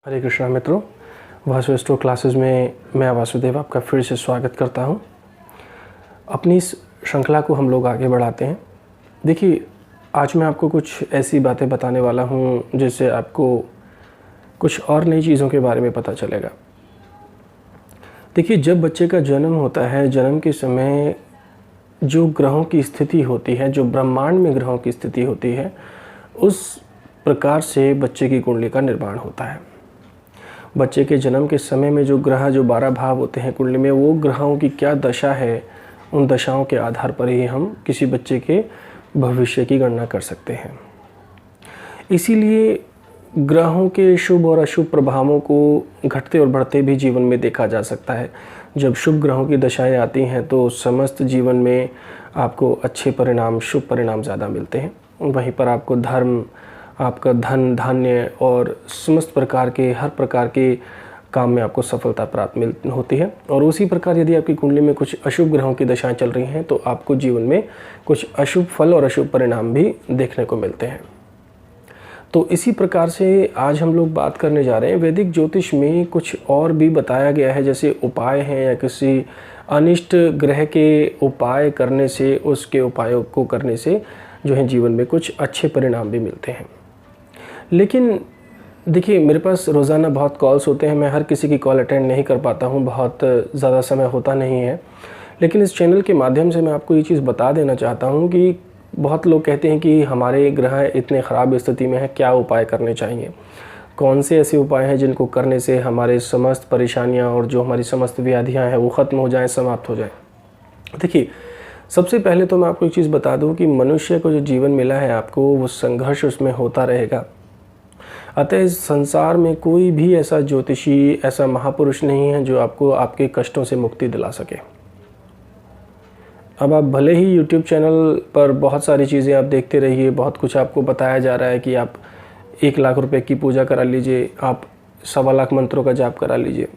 हरे कृष्णा मित्रों, Vasu astro classes में मैं वासुदेव आपका फिर से स्वागत करता हूं। अपनी इस श्रृंखला को हम लोग आगे बढ़ाते हैं। देखिए, आज मैं आपको कुछ ऐसी बातें बताने वाला हूं जिससे आपको कुछ और नई चीज़ों के बारे में पता चलेगा। देखिए, जब बच्चे का जन्म होता है, जन्म के समय जो ग्रहों की स्थिति होती है, जो ब्रह्मांड में ग्रहों की स्थिति होती है, उस प्रकार से बच्चे की कुंडली का निर्माण होता है। बच्चे के जन्म के समय में जो 12 भाव होते हैं कुंडली में, वो ग्रहों की क्या दशा है, उन दशाओं के आधार पर ही हम किसी बच्चे के भविष्य की गणना कर सकते हैं। इसीलिए ग्रहों के शुभ और अशुभ प्रभावों को घटते और बढ़ते भी जीवन में देखा जा सकता है। जब शुभ ग्रहों की दशाएं आती हैं तो समस्त जीवन में आपको अच्छे परिणाम, शुभ परिणाम ज़्यादा मिलते हैं। वहीं पर आपको धर्म, आपका धन धान्य और समस्त प्रकार के हर प्रकार के काम में आपको सफलता प्राप्त होती है। और उसी प्रकार यदि आपकी कुंडली में कुछ अशुभ ग्रहों की दशाएं चल रही हैं तो आपको जीवन में कुछ अशुभ फल और अशुभ परिणाम भी देखने को मिलते हैं। तो इसी प्रकार से आज हम लोग बात करने जा रहे हैं। वैदिक ज्योतिष में कुछ और भी बताया गया है, जैसे उपाय हैं या किसी अनिष्ट ग्रह के उपाय करने से, उसके उपायों को करने से जो है जीवन में कुछ अच्छे परिणाम भी मिलते हैं। लेकिन देखिए, मेरे पास रोज़ाना बहुत कॉल्स होते हैं, मैं हर किसी की कॉल अटेंड नहीं कर पाता हूँ, बहुत ज़्यादा समय होता नहीं है। लेकिन इस चैनल के माध्यम से मैं आपको ये चीज़ बता देना चाहता हूँ कि बहुत लोग कहते हैं कि हमारे ग्रह इतने ख़राब स्थिति में है, क्या उपाय करने चाहिए, कौन से ऐसे उपाय हैं जिनको करने से हमारे समस्त परेशानियाँ और जो हमारी समस्त व्याधियाँ हैं वो ख़त्म हो जाएँ, समाप्त हो जाएँ। देखिए, सबसे पहले तो मैं आपको एक चीज़ बता दूँ कि मनुष्य को जो जीवन मिला है आपको, वो संघर्ष उसमें होता रहेगा। अतः इस संसार में कोई भी ऐसा ज्योतिषी, ऐसा महापुरुष नहीं है जो आपको आपके कष्टों से मुक्ति दिला सके। अब आप भले ही YouTube चैनल पर बहुत सारी चीज़ें आप देखते रहिए, बहुत कुछ आपको बताया जा रहा है कि आप 1 लाख रुपए की पूजा करा लीजिए, आप 1.25 लाख मंत्रों का जाप करा लीजिए।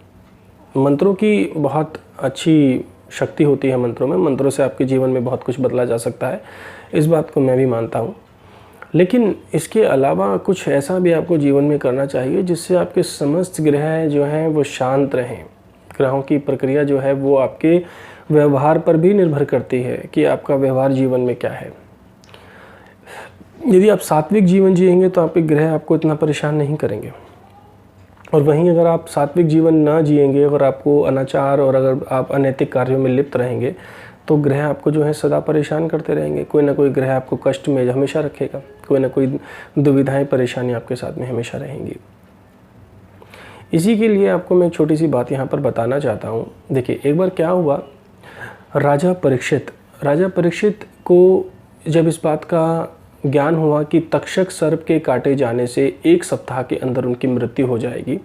मंत्रों की बहुत अच्छी शक्ति होती है मंत्रों में, मंत्रों से आपके जीवन में बहुत कुछ बदला जा सकता है, इस बात को मैं भी मानता हूँ। लेकिन इसके अलावा कुछ ऐसा भी आपको जीवन में करना चाहिए जिससे आपके समस्त ग्रह जो हैं वो शांत रहें। ग्रहों की प्रक्रिया जो है वो आपके व्यवहार पर भी निर्भर करती है कि आपका व्यवहार जीवन में क्या है। यदि आप सात्विक जीवन जिएंगे तो आपके ग्रह आपको इतना परेशान नहीं करेंगे, और वहीं अगर आप सात्विक जीवन ना जिएंगे, अगर आपको अनाचार और अगर आप अनैतिक कार्यों में लिप्त रहेंगे तो ग्रह आपको जो है सदा परेशान करते रहेंगे। कोई ना कोई ग्रह आपको कष्ट में हमेशा रखेगा, कोई ना कोई दुविधाएं, परेशानी आपके साथ में हमेशा रहेंगी। इसी के लिए आपको मैं एक छोटी सी बात यहाँ पर बताना चाहता हूँ। देखिए, एक बार क्या हुआ, राजा परीक्षित को जब इस बात का ज्ञान हुआ कि तक्षक सर्प के काटे जाने से 1 सप्ताह के अंदर उनकी मृत्यु हो जाएगी,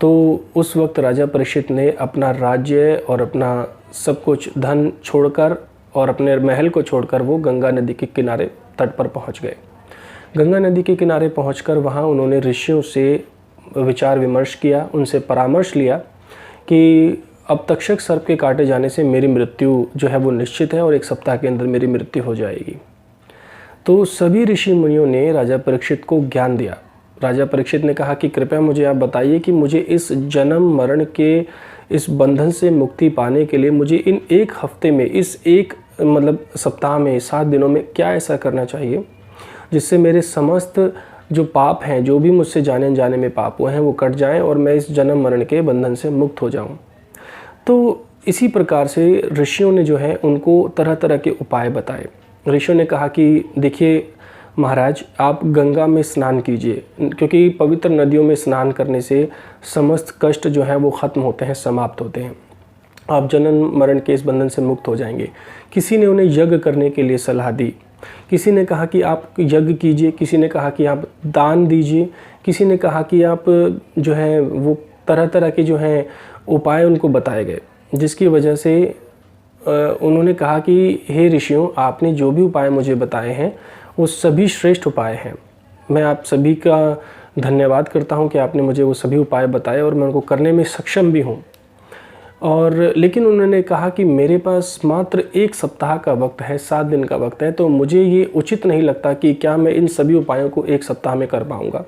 तो उस वक्त राजा परीक्षित ने अपना राज्य और अपना सब कुछ धन छोड़कर और अपने महल को छोड़कर वो गंगा नदी के किनारे तट पर पहुंच गए। गंगा नदी के किनारे पहुंचकर वहां उन्होंने ऋषियों से विचार विमर्श किया, उनसे परामर्श लिया कि अब तक्षक सर्प के काटे जाने से मेरी मृत्यु जो है वो निश्चित है और 1 सप्ताह के अंदर मेरी मृत्यु हो जाएगी। तो सभी ऋषि मुनियों ने राजा परीक्षित को ज्ञान दिया। राजा परीक्षित ने कहा कि कृपया मुझे आप बताइए कि मुझे इस जन्म मरण के इस बंधन से मुक्ति पाने के लिए मुझे इन 1 हफ्ते में, इस एक सप्ताह में, 7 दिनों में क्या ऐसा करना चाहिए जिससे मेरे समस्त जो पाप हैं, जो भी मुझसे जाने अनजाने में पाप हुए हैं, वो कट जाएं और मैं इस जन्म मरण के बंधन से मुक्त हो जाऊं। तो इसी प्रकार से ऋषियों ने जो है उनको तरह तरह के उपाय बताए। ऋषियों ने कहा कि देखिए महाराज, आप गंगा में स्नान कीजिए, क्योंकि पवित्र नदियों में स्नान करने से समस्त कष्ट जो है वो ख़त्म होते हैं, समाप्त होते हैं, आप जन्म मरण के इस बंधन से मुक्त हो जाएंगे। किसी ने उन्हें यज्ञ करने के लिए सलाह दी, किसी ने कहा कि आप यज्ञ कीजिए, किसी ने कहा कि आप दान दीजिए, किसी ने कहा कि आप जो है वो तरह तरह के जो हैं उपाय उनको बताए गए, जिसकी वजह से उन्होंने कहा कि हे ऋषियों, आपने जो भी उपाय मुझे बताए हैं वो सभी श्रेष्ठ उपाय हैं। मैं आप सभी का धन्यवाद करता हूं कि आपने मुझे वो सभी उपाय बताए और मैं उनको करने में सक्षम भी हूं। और लेकिन उन्होंने कहा कि मेरे पास मात्र 1 सप्ताह का वक्त है, 7 दिन का वक्त है, तो मुझे ये उचित नहीं लगता कि क्या मैं इन सभी उपायों को 1 सप्ताह में कर पाऊँगा।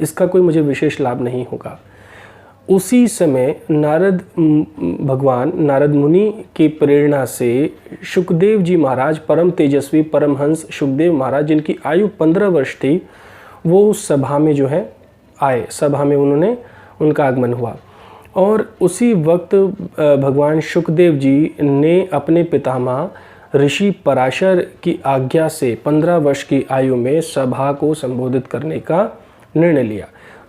इसका कोई मुझे विशेष लाभ नहीं होगा। उसी समय भगवान नारद मुनि की प्रेरणा से शुकदेव जी महाराज, परम तेजस्वी परमहंस शुकदेव महाराज, जिनकी आयु 15 वर्ष थी, वो उस सभा में जो है आए। सभा में उनका आगमन हुआ और उसी वक्त भगवान शुकदेव जी ने अपने पितामह ऋषि पराशर की आज्ञा से 15 वर्ष की आयु में सभा को संबोधित करने का निर्णय लिया।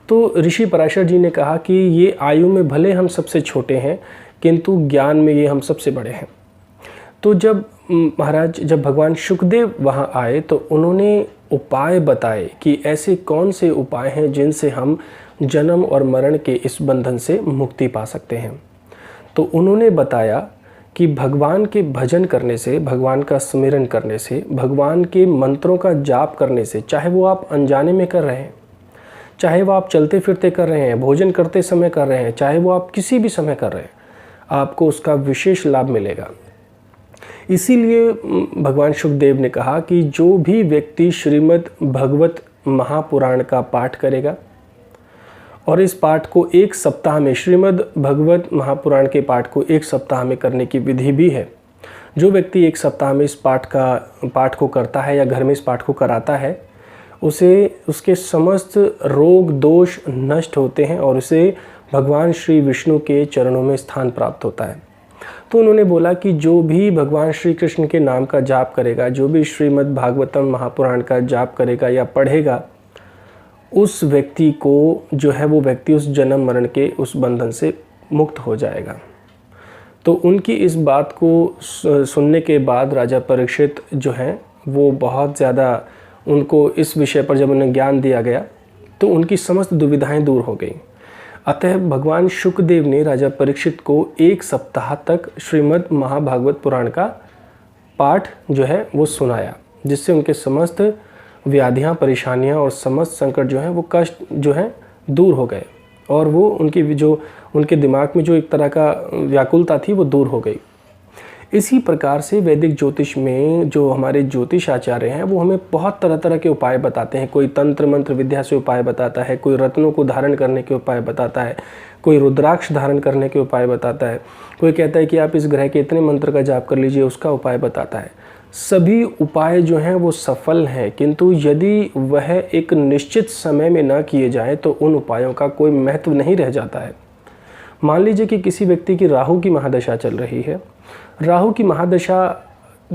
तो ऋषि पराशर जी ने कहा कि ये आयु में भले हम सबसे छोटे हैं, किंतु ज्ञान में ये हम सबसे बड़े हैं। तो जब भगवान शुकदेव वहाँ आए तो उन्होंने उपाय बताए कि ऐसे कौन से उपाय हैं जिनसे हम जन्म और मरण के इस बंधन से मुक्ति पा सकते हैं। तो उन्होंने बताया कि भगवान के भजन करने से, भगवान का स्मरण करने से, भगवान के मंत्रों का जाप करने से, चाहे वो आप अनजाने में कर रहे हैं, चाहे वो आप चलते फिरते कर रहे हैं, भोजन करते समय कर रहे हैं, चाहे वो आप किसी भी समय कर रहे हैं, आपको उसका विशेष लाभ मिलेगा। इसीलिए भगवान शुकदेव ने कहा कि जो भी व्यक्ति श्रीमद् भगवत महापुराण का पाठ करेगा और इस पाठ को एक सप्ताह में, श्रीमद् भगवत महापुराण के पाठ को एक सप्ताह में करने की विधि भी है। जो व्यक्ति एक सप्ताह में इस पाठ को करता है या घर में इस पाठ को कराता है, उसे उसके समस्त रोग दोष नष्ट होते हैं और उसे भगवान श्री विष्णु के चरणों में स्थान प्राप्त होता है। तो उन्होंने बोला कि जो भी भगवान श्री कृष्ण के नाम का जाप करेगा, जो भी श्रीमद् भागवतम महापुराण का जाप करेगा या पढ़ेगा, उस व्यक्ति को जो है वो व्यक्ति उस जन्म मरण के उस बंधन से मुक्त हो जाएगा। तो उनकी इस बात को सुनने के बाद राजा परीक्षित जो हैं वो बहुत ज़्यादा, उनको इस विषय पर जब उन्हें ज्ञान दिया गया तो उनकी समस्त दुविधाएं दूर हो गई। अतः भगवान शुकदेव ने राजा परीक्षित को एक सप्ताह तक श्रीमद् महाभागवत पुराण का पाठ जो है वो सुनाया, जिससे उनके समस्त व्याधियां, परेशानियां और समस्त संकट जो हैं वो कष्ट जो हैं दूर हो गए और वो उनके दिमाग में जो एक तरह का व्याकुलता थी वो दूर हो गई। इसी प्रकार से वैदिक ज्योतिष में जो हमारे ज्योतिष आचार्य हैं वो हमें बहुत तरह तरह के उपाय बताते हैं। कोई तंत्र मंत्र विद्या से उपाय बताता है, कोई रत्नों को धारण करने के उपाय बताता है, कोई रुद्राक्ष धारण करने के उपाय बताता है, कोई कहता है कि आप इस ग्रह के इतने मंत्र का जाप कर लीजिए, उसका उपाय बताता है। सभी उपाय जो हैं वो सफल हैं, किंतु यदि वह एक निश्चित समय में ना किए जाएँ तो उन उपायों का कोई महत्व नहीं रह जाता है। मान लीजिए कि किसी व्यक्ति की राहु की महादशा चल रही है। राहु की महादशा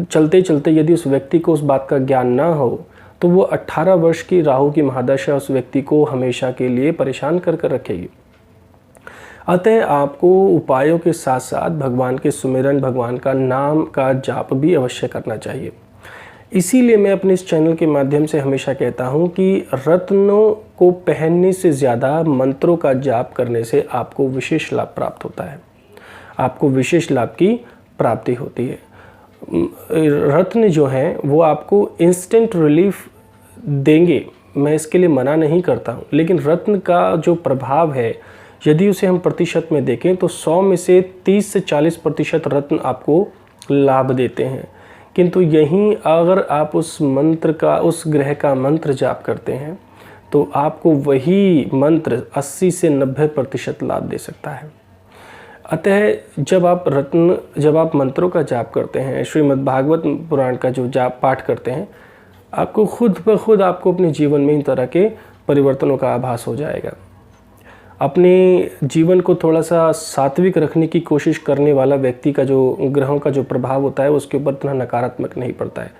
चलते चलते यदि उस व्यक्ति को उस बात का ज्ञान ना हो तो वो 18 वर्ष की राहु की महादशा उस व्यक्ति को हमेशा के लिए परेशान कर रखेगी। अतः आपको उपायों के साथ साथ भगवान के सुमिरन, भगवान का नाम का जाप भी अवश्य करना चाहिए। इसीलिए मैं अपने इस चैनल के माध्यम से हमेशा कहता हूँ कि रत्नों को पहनने से ज़्यादा मंत्रों का जाप करने से आपको विशेष लाभ प्राप्त होता है, आपको विशेष लाभ की प्राप्ति होती है। रत्न जो हैं वो आपको इंस्टेंट रिलीफ देंगे, मैं इसके लिए मना नहीं करता हूँ, लेकिन रत्न का जो प्रभाव है यदि उसे हम प्रतिशत में देखें तो 100 में से 30 से 40% रत्न आपको लाभ देते हैं। किंतु यहीं अगर आप उस ग्रह का मंत्र जाप करते हैं तो आपको वही मंत्र 80 से 90% लाभ दे सकता है। अतः जब आप मंत्रों का जाप करते हैं, श्रीमद् भागवत पुराण का जो जाप पाठ करते हैं, आपको खुद ब खुद आपको अपने जीवन में इन तरह के परिवर्तनों का आभास हो जाएगा। अपने जीवन को थोड़ा सा सात्विक रखने की कोशिश करने वाला व्यक्ति का जो ग्रहों का जो प्रभाव होता है उसके ऊपर इतना नकारात्मक नहीं पड़ता है।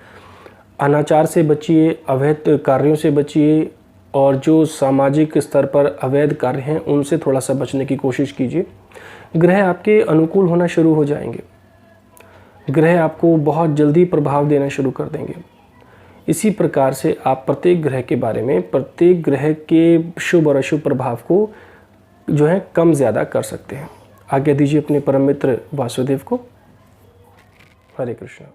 अनाचार से बचिए, अवैध कार्यों से बचिए और जो सामाजिक स्तर पर अवैध कार्य हैं उनसे थोड़ा सा बचने की कोशिश कीजिए। ग्रह आपके अनुकूल होना शुरू हो जाएंगे, ग्रह आपको बहुत जल्दी प्रभाव देना शुरू कर देंगे। इसी प्रकार से आप प्रत्येक ग्रह के बारे में, प्रत्येक ग्रह के शुभ और अशुभ प्रभाव को जो है कम ज़्यादा कर सकते हैं। आज्ञा दीजिए अपने परम मित्र वासुदेव को। हरे कृष्ण।